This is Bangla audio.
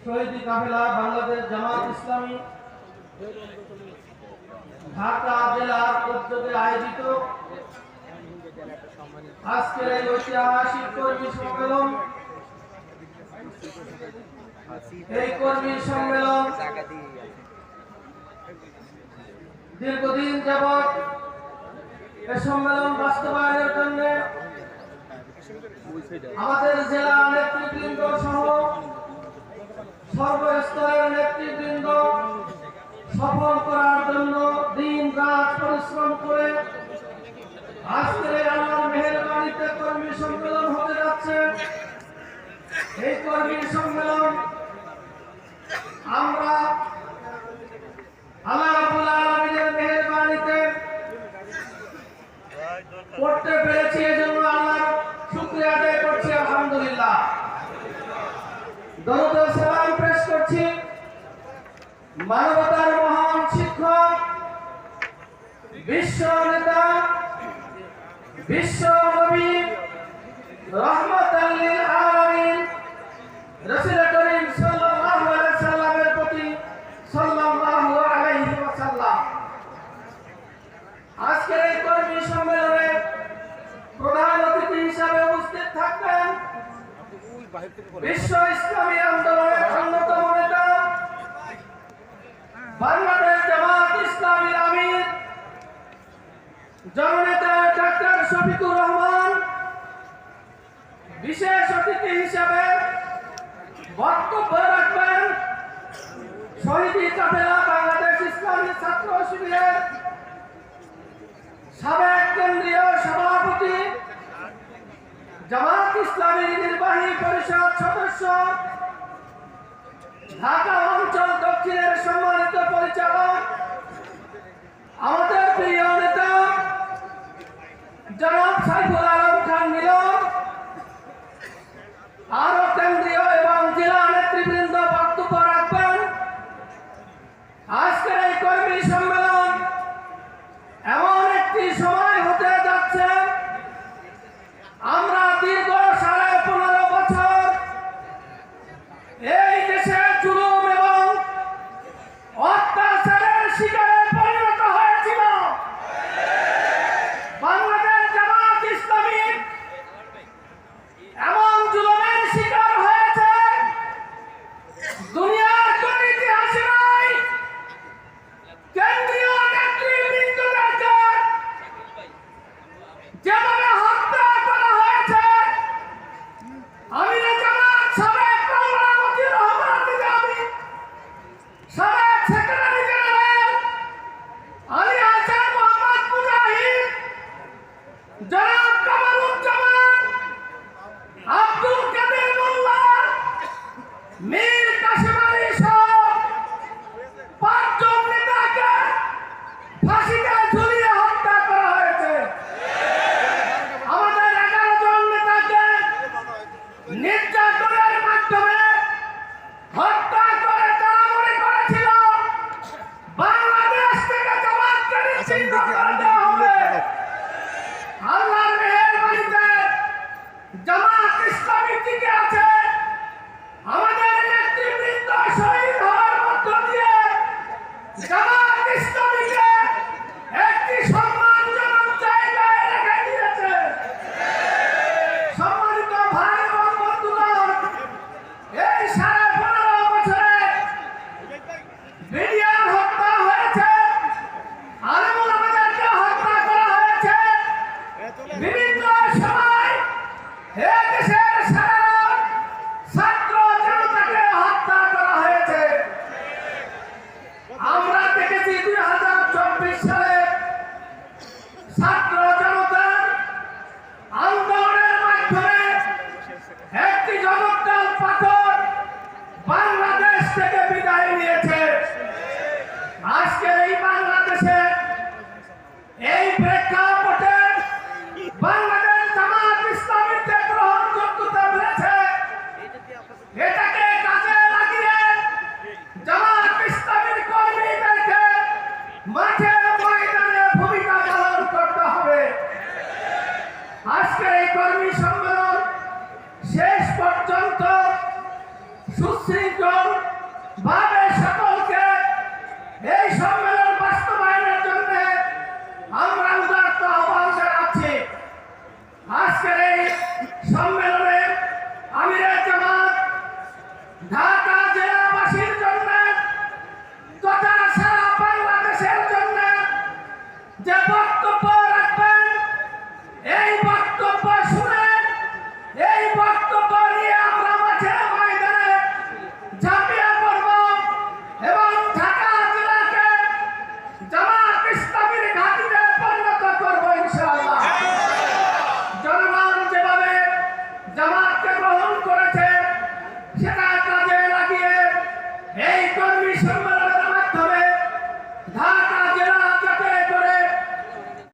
শহীদ কাফেলা বাংলাদেশ জামাত ইসলামী ঢাকা জেলার উদ্যোগে আয়োজিত আজকের এই ঐতিহাসিক কর্মী সম্মেলন। এই কর্মী সম্মেলন দীর্ঘদিন যাবৎ এই সম্মেলন বাস্তবায়নের জন্য আমাদের জেলা নেতৃবৃন্দ সহ সর্বস্তরের নেতৃবৃন্দ সফল করার জন্য দিন রাত পরিশ্রম করে আজকে আল্লাহর মেহেরবানিতে কর্মী সম্মেলন হতে যাচ্ছে। এই কর্মী সম্মেলন আমরা আল্লাহ রাব্বুল আলামিনের মেহেরবানিতে করতে পেরেছি, এজন্য আল্লাহর শুকরিয়া আদায় করছি আলহামদুলিল্লাহ। দরুদ ও সালাম পেশ করছি মানবতার মহান শিক্ষক, বিশ্ব নেতা, বিশ্ব নবী, রহমাতাল লিল আলামিন রাসূল করিম সাল্লাল্লাহু আলাইহি সাল্লামের প্রতি সাল্লাল্লাহু আলাইহি ওয়াসাল্লাম। আজকের এই কর্মী সম্মেলনে প্রধান অতিথি হিসাবে উপস্থিত থাকবেন বিশ্ব ইসলামী আন্দোলনের অন্যতম নেতা, বাংলাদেশ জামাত ইসলামীর আমির জননেতা ডাক্তার শফিকুর রহমান। বিশেষ অতিথি হিসাবে বক্তব্য রাখবেন শহীদ কাফেলা বাংলাদেশ ইসলামী ছাত্র শিবিরের সাবেক কেন্দ্রীয় সভাপতি, জামাত ইসলামীর নির্বাহী পরিষদ সদস্য, ঢাকা অঞ্চল দক্ষিণের সম্মানিত পরিচালক, আমাদের প্রিয় নেতা জনাব সাইফুল আলম খান মিলন, আরো কেন্দ্রীয় এবং জেলা নেতৃবৃন্দ বক্তব্য রাখবেন। আজকের এই কর্মী সম্মেলন এমন একটি সময় হতে যাচ্ছে, আমরা দীর্ঘ 15.5 বছর এই দেশে জুলুম এবং অত্যাচারের শিকারে পরিণত হয়েছিল। বাংলাদেশ জামাত ইসলামী এমন জুলুমের শিকার হয়েছে দুনিয়ার কোন ইতিহাসে নাই। কেন্দ্রীয় নেতৃবৃন্দদেরকে যেভাবে হত্যা করা হয়েছে, আমিরে জামাত সাবেক মাওলানা মতিউর রহমান নিজামী, সাবেক সেক্রেটারি জেনারেল আলী হাসান মোহাম্মদ মুজাহিদ, জনাব কামারুজ্জামান, আব্দুল কাদের মোল্লা, মীর কাসেম আলী সহ 5 জন নেতাকে ফাঁসিতে ঝুলিয়ে হত্যা করা হয়েছে। আমাদের 11 জন নেতাকে নির্যাতনের মাধ্যমে হত্যা করে তারা মনে করেছিল বাংলাদেশ থেকে জামাতকে নিশ্চিহ্ন করে দেওয়া হবে। আল্লাহর মেহেরবানিতে জামাত ইসলামী টিকে আছে। আমাদের নেতৃবৃন্দ শহীদ হওয়ার মধ্য দিয়ে জামাত ইসলামীকে একটি সম্মানজনক জায়গায় রেখে দিয়েছে। সম্মানিত ভাই এবং বন্ধুগণ, এই 15.5 বছরে মিডিয়ার হত্যা হয়েছে, আলেমুল আমাদেরকে হত্যা করা হয়েছে, বিভিন্ন সময় এই দেশের সারা ছাত্র জনতাকে হত্যা করা হয়েছে। আমরা দেখেছি 2024 সালে ছাত্র জনতার আন্দোলনের মাধ্যমে একটি জনতার পাথর বাংলাদেশ থেকে বিদায় নিয়েছে। আজকে এই বাংলাদেশে এই প্রেক্ষাপটে বাংলাদেশ জামাত ইসলামীতে গ্রহণযোগ্যতা পেয়েছে। শেষ পর্যন্ত সুশৃঙ্খল ভাবে সকলকে এই সম্মেলন বাস্তবায়নের জন্য আমরা উদাত্ত আহ্বান জানাচ্ছি। আজকের এই সম্মেলনে আমিরে জামাত ঢাকা জেলাবাসীর জন্য তথা সারা বাংলাদেশের জন্য যে